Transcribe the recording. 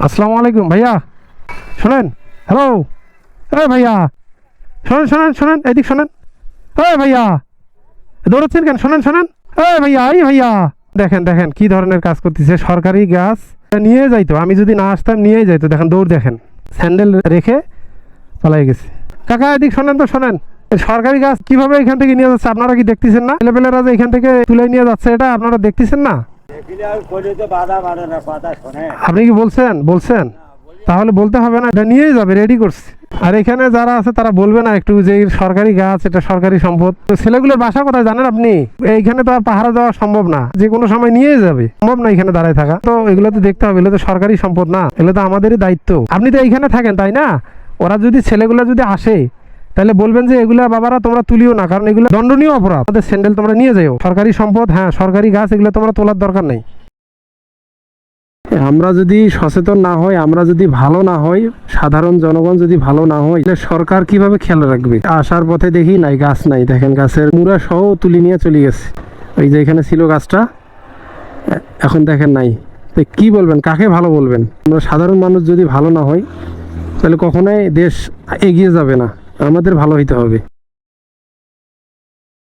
আসসালামু আলাইকুম ভাইয়া, শোনেন। হ্যালো, এ ভাইয়া, শোনেন শোনেন শোনেন, এদিক শোনেন। এ ভাইয়া, দৌড়াচ্ছেন কেন? শোনেন শোনেন। এ ভাইয়া, এই ভাইয়া, দেখেন দেখেন কি ধরনের কাজ করতেছে। সরকারি গাছ নিয়ে যাইতো, আমি যদি না আসতাম নিয়ে যাইতো। দেখেন দৌড়, দেখেন স্যান্ডেল রেখে পালাই গেছে। কাকা এদিক শোনেন তো, শোনেন। সরকারি গাছ কিভাবে এখান থেকে নিয়ে যাচ্ছে আপনারা কি দেখতেছেন না? ছেলেপেলেরা যে এখান থেকে তুলে নিয়ে যাচ্ছে, এটা আপনারা দেখতেছেন না? আপনি কি বলছেন? বলছেন তাহলে বলতে হবে না, এটা নিয়েই যাবে, রেডি করছে। আর এখানে যারা আছে তারা বলবে না একটু যে সরকারি গাছ, এটা সরকারি সম্পদ? তো ছেলেগুলোর বাসা কোথায় জানেন আপনি? এইখানে তো আর পাহারা দেওয়া সম্ভব না, যে কোনো সময় নিয়ে যাবে, সম্ভব না এখানে দাঁড়ায় থাকা। তো এগুলো তো দেখতে হবে, এগুলো তো সরকারি সম্পদ না, এগুলো তো আমাদেরই দায়িত্ব। আপনি তো এইখানে থাকেন তাই না? ওরা যদি, ছেলেগুলো যদি আসে, তাহলে বলবেন যে এগুলা বাবারা তোমরা তুলিও না, কারণ এগুলো দণ্ডনীয় অপরাধ। আমাদের স্যান্ডেল তোমরা নিয়ে যাও, সরকারি সম্পদ, হ্যাঁ সরকারি গাছ, এগুলো তোমরা তোলার দরকার নেই। আমরা যদি সচেতন না হই, আমরা যদি ভালো না হই, সাধারণ জনগণ যদি ভালো না হয়, তাহলে সরকার কিভাবে খেয়াল রাখবে? আসার পথে দেখি নাই, গাছ নাই, দেখেন গাছের মুড়া সহ তুলি নিয়ে চলে গেছে। ওই যে এখানে ছিল গাছটা, এখন দেখেন নাই। তো কি বলবেন, কাকে ভালো বলবেন? আমরা সাধারণ মানুষ যদি ভালো না হই, তাহলে কখনোই দেশ এগিয়ে যাবে না। আমাদের ভালো হইতে হবে।